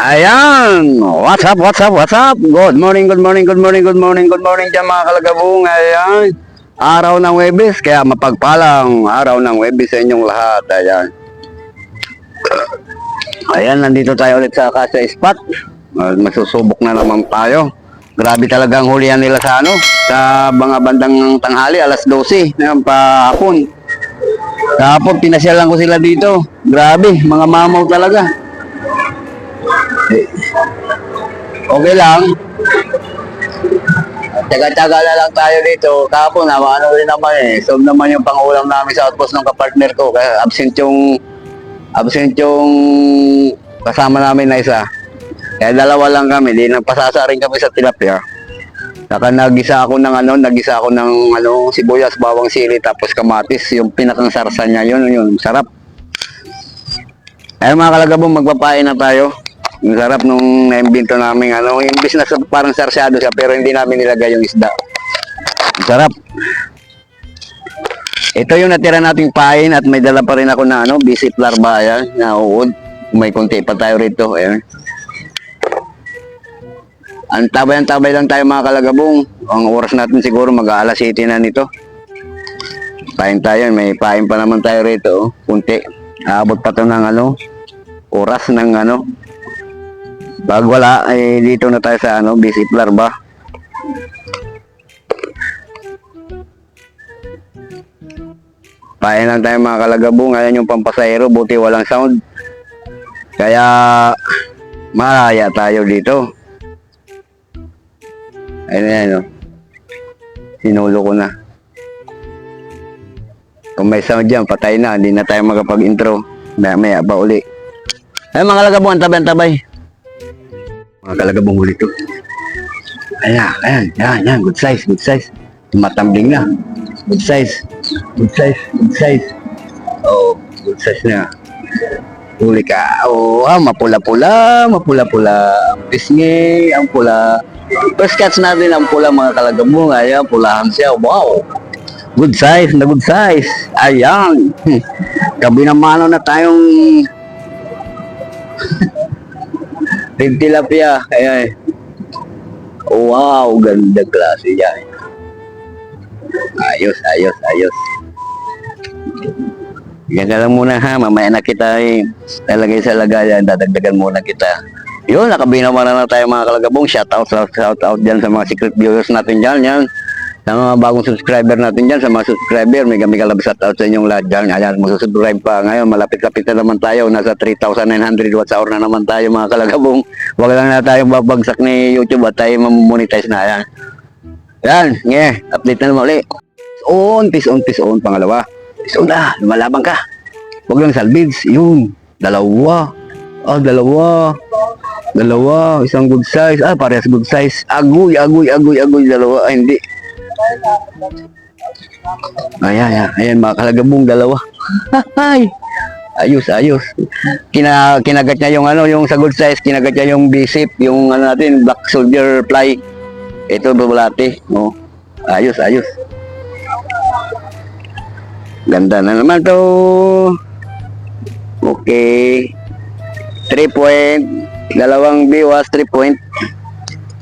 Ayan, what's up, what's up, what's up? Good morning, good morning, good morning, good morning, good morning dyan mga kalagabong. Ayan, araw ng Huwebes, kaya mapagpalang araw ng Huwebes sa inyong lahat. Ayan, ayan, nandito tayo ulit sa Casa Spot. Masusubok na naman tayo. Grabe talaga ang hulihan nila sa sa mga bandang tanghali, alas 12, ng pahapon. Kahapon, pinasyalan ko sila dito. Grabe, mga mamaw talaga. Okay lang. Tsaga-tsaga na lang tayo dito. Kahapon, ano rin naman Solve naman yung pangulam namin sa outpost ng kapartner ko. Kaya absent yung kasama namin na isa. Kaya dalawa lang kami. Di nagpasasa rin kami sa tilapia. Saka nagisa ako ng sibuyas, bawang sili, tapos kamatis. Yung pinakang sarsa niya, yun, sarap. Ayun mga kalagabong, magpapain na tayo. Yung sarap nung naimbento namin imbis na parang sarsyado siya pero hindi namin nilagay yung isda. Sarap. Ito yung natira nating pain at may dala pa rin ako na bisit larva yan, na uod. May konti pa tayo rito. Ayan. Ang tabay lang tayo mga kalagabong. Ang oras natin siguro mag-aalas 7 na nito. Pain tayo, may pain pa naman tayo rito. Kunti. Aabot pa to ng oras ng pag wala, dito na tayo sa visit larva. Pain lang tayo mga kalagabong. Ayan yung pampasahero, buti walang sound. Kaya malaya tayo dito. Ayan, sinulo ko na. Kung may sound dyan, patay na. Hindi na tayo makapag-intro. Maya pa uli. Ay mga kalagabong, antabay. Mga kalagabong huli to. Ayan. Good size. Matambling na. Good size. Oh, good size na. Huli ka. Oh, mapula-pula. Pisngi, ang pula. First catch natin ang pula mga kalagabong. Ayan, pulahan siya. Wow. Good size. Ayan. Kabinamano na tayong red tilapia. Ayan. Wow, ganda klase yan. Ayos. Ganda lang muna ha. Mamaya na kita lalagay sa lagayan. Dadagdagan muna kita. Yun, nakabinaman na tayo mga kalagabong. Shout out dyan sa mga secret viewers natin dyan. Yan. Sa mga bagong subscriber natin dyan. Sa mga subscriber, may kalab shout out sa inyong lahat dyan. Ayan, magsusubscribe pa. Ngayon, malapit-lapit na naman tayo. Nasa 3,900 watts hour na naman tayo mga kalagabong. Huwag lang na tayong babagsak ni YouTube at tayo mamonetize na. Ayan. Yan, update na naman ulit. Tis on, pangalawa. Tis on na, lumalabang ka. Huwag lang salvage. Yun, dalawa. Isang good size. Parehas good size. Agoy, dalawa. Hindi. Ayan, mga kalagabong, dalawa. Ayos. Kinagat niya yung sa good size, kinagat niya yung bisip, yung natin, black soldier fly. Ito, bulate. Oh. Ayos. Ganda na naman to. Okay. 3 point. Dalawang biwas, 3 point.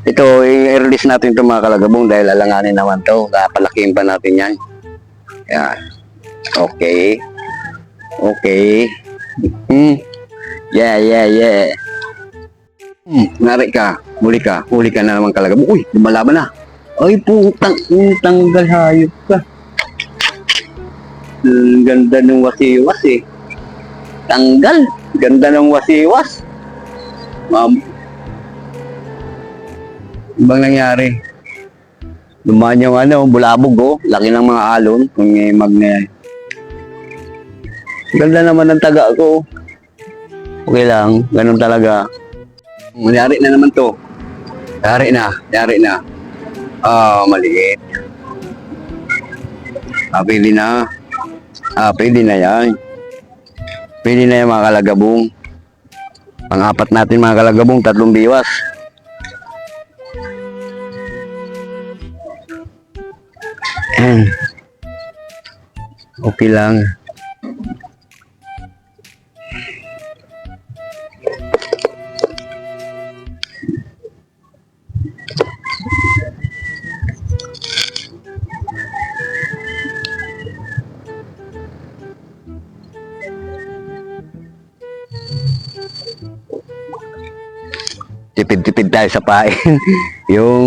Ito, i-release natin ito mga kalagabong dahil alanganin naman to. Kapalakihin pa natin yan. Yan. Okay. Yeah. Nari ka. Huli ka na naman kalagabong. Uy, lumalaban na. Ay, putang tanggal hayop ka. Ganda ng wasiwas Tanggal. Ganda ng wasiwas. Ma'am. Ibang nangyari. Lumaan yung bulabog Laki ng mga alon. Kung ganda naman ng taga ko. Okay lang. Ganun talaga. Yari na naman to. Yari na. Maliit. Pwede na. Pwede na yan. Pwede na yan mga kalagabong. Pang-apat natin mga kalagabong, 3 biwas. Okay lang. tipid-tipid tayo sa pain. Yung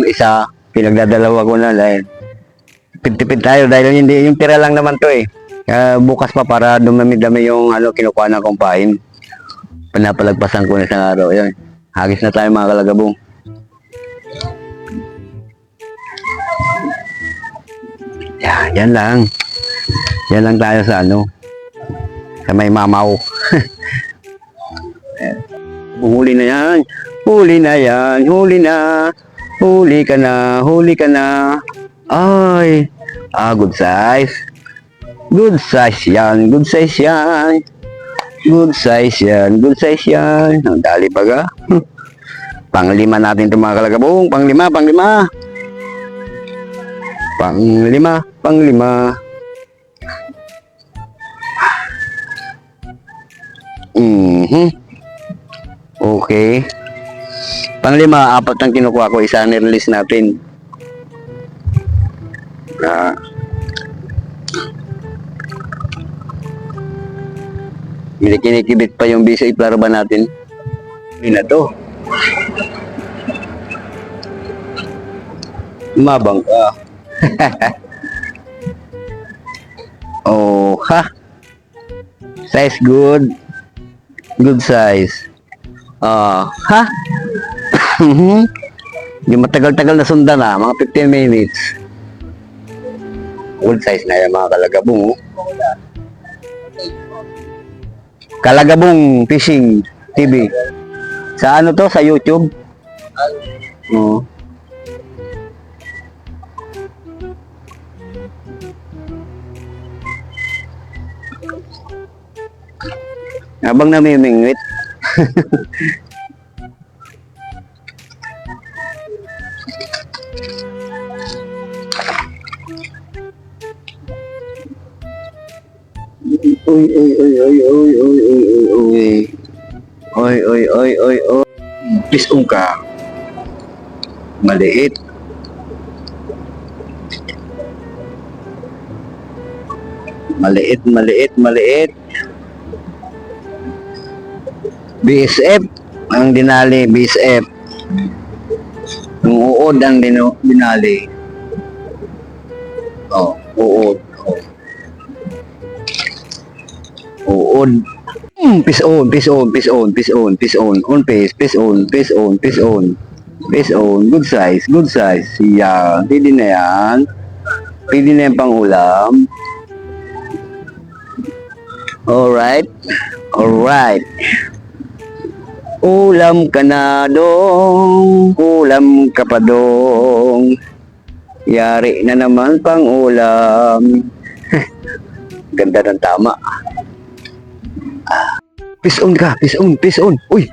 isa, pinagdadalawa ko na dahil tipid-tipid tayo dahil hindi yung tira lang naman to eh. Bukas pa para dumami-dami yung kinukuha na kong pain. Pinapalagpasan ko na isang araw. Yan. Hagis na tayo mga kalagabong. Yan lang. Yan lang tayo sa sa may mamaw. Huli na yan. Huli na yan. Huli na. Huli ka na. Huli ka na. Ay. Good size. Good size yan. Good size yan. Good size yan. Good size yan. Ang dali pa ga. Panglima natin itong mga kalagabong. Panglima. Panglima. Panglima. Panglima. Okay. Panglima, 4 ang kinukuha ko. Isa nirelease natin. Kinikibit pa yung bisa larva natin. Hindi na to. Mabang ka. Oh, ha? Size good. Good size. Ha? Yung matagal-tagal na sundan mga 15 minutes. Good size na yan mga kalagabong. Kalagabong Fishing TV. Sa to? Sa YouTube? Habang namimingwit. Uy, uy, uy, uy, uy, uy, uy, uy, uy. Uy, uy, uy, uy, uy. Pisong ka. Maliit. Maliit, maliit, maliit. BSF ang dinali, BSF. Yung uod ang dinali. Uod. Uod. Pison, pison, pison, pison, pison, on pace, pison, pison, pison, pison, good size, good size. Yan, pwede na yan. Pwede na yan pang ulam. Alright, alright. Ulam ka na dong, ulam ka pa dong. Yari na naman pang ulam. Ganda ng tama. Pison ka, pison, pison. Uy,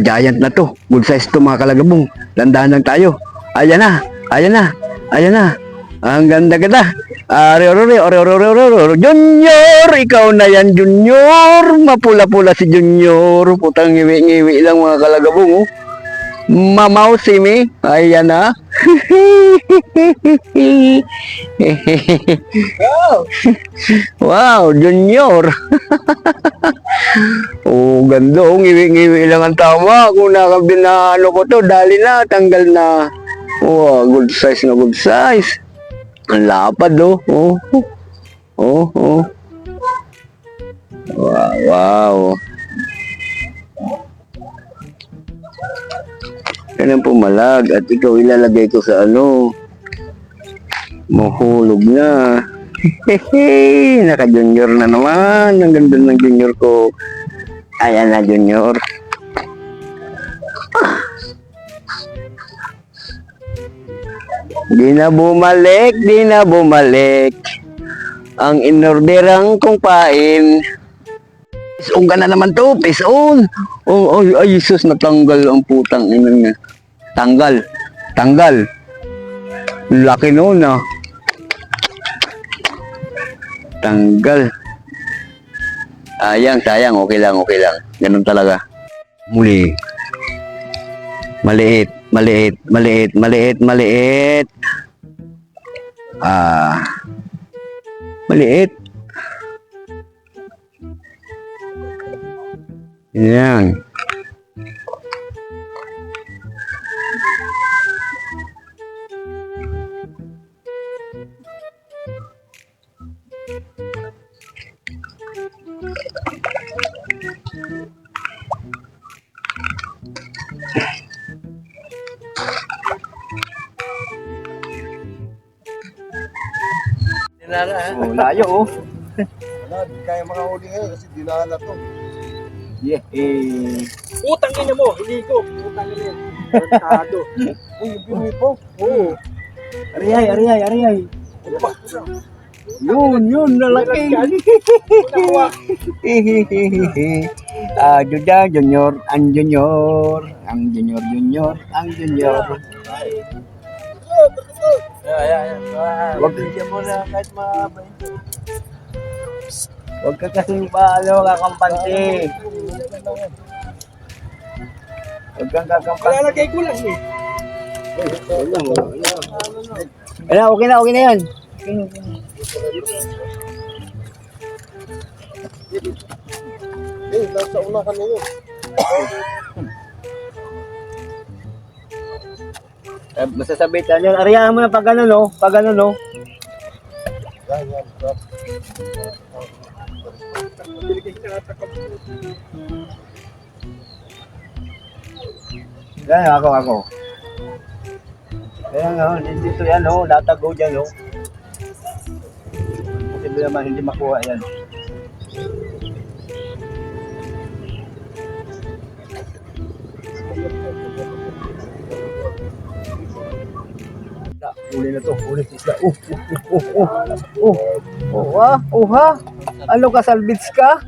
giant na to. Good size to mga kalagabong. Landahan lang tayo. Ayan na, ayan na, ayan na. Ang ganda-ganda. Junior, ikaw na yan, Junior. Mapula-pula si Junior. Putang ngiwi-ngiwi lang mga kalagabong. Mamaw si me. Ayan na. Wow, Junior. Ganda. Ngiwi-ngiwi lang ang tama. Kung nakabinaano ko to, dali na, tanggal na. Good size na good size. Ang lapad, Wow. Yan ang pumalag at ikaw ilalagay ko sa mahulog na. Naka-junior na naman. Ang ganda ng junior ko. Ayan na, Junior. Di na bumalik ang inorderang kong pain. Pison ka na naman to, pison. Ay, Jesus, natanggal ang putang ina niya. Tanggal. Laki noon Tanggal. Sayang, okay lang. Ganun talaga. Muli. Maliit. Maliit. Yan. Oh, layo oh. Wala, di kaya makahuli ngayon kasi dinahan na to. Yeah. Utang ina mo, hindi ko. Utang ina yan. Merkado. Uy, yung Pinoy po. Oo. Ariyay. Ano ba? Yun, lalaki. Junior, ang junior. Huwag ka kasing kakampante. Huwag kang kakampante. Kalalagay ko lang eh. Okay na yan. Nasa una kami yun. Masasabitan yun. Ariyahan mo na pag ano no. Yan. Yan, ako. Kaya nga, dito yan o. Latago dyan o. Posible naman hindi makuha yan. Uli na to, isda. Ha? Ano ka, salvage ka?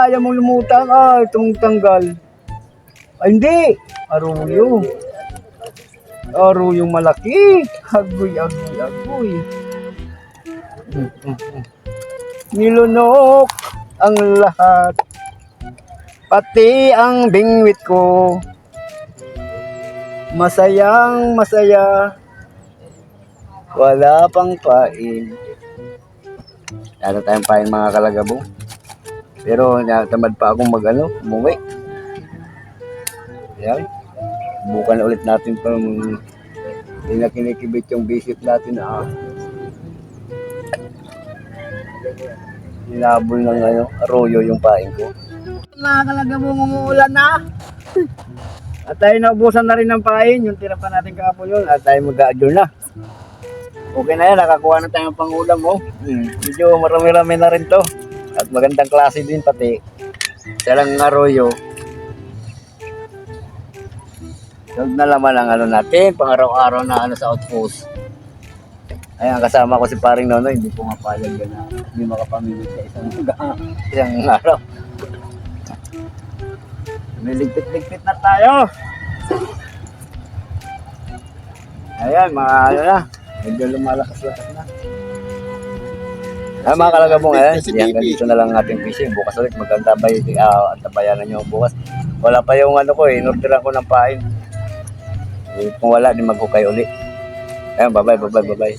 Ayaw mong lumutang. Itong tanggal. Ay, hindi. Aruyong malaki. Agoy. Nilunok ang lahat. Pati ang bingwit ko. Masaya. Wala pang pain. Ano tayong pain mga kalagabong. Pero natamad pa akong umuwi. Yan. Bukan ulit natin pa hindi na kinikibit yung visit natin Hinabol ng arroyo yung pain ko. Mga kalagabong umuulan na. At tayo naubusan na rin ng pain. Yung tira pa natin kahapon yun. At tayo mag-a-adjourn na. Okay na yan, nakakuha na tayo ng pangulam mo. Medyo marami-rami na rin to. At magandang klase din pati. Salang arroyo. Huwag na laman ang natin, pang araw-araw na sa outpost. Ayan, kasama ko si paring Nonoy, hindi pumapayag yan na hindi makapamimit sa isang araw. May ligpit-ligpit na tayo. Ayan, medyo lumalakas-lakas na. Mga kalagabong, yan, dito na lang ating fishing. Bukas ulit, antabayanan nyo bukas. Wala pa yung inorderan ko ng pain. Kung wala, di maghukay ulit. Ayan, bye-bye.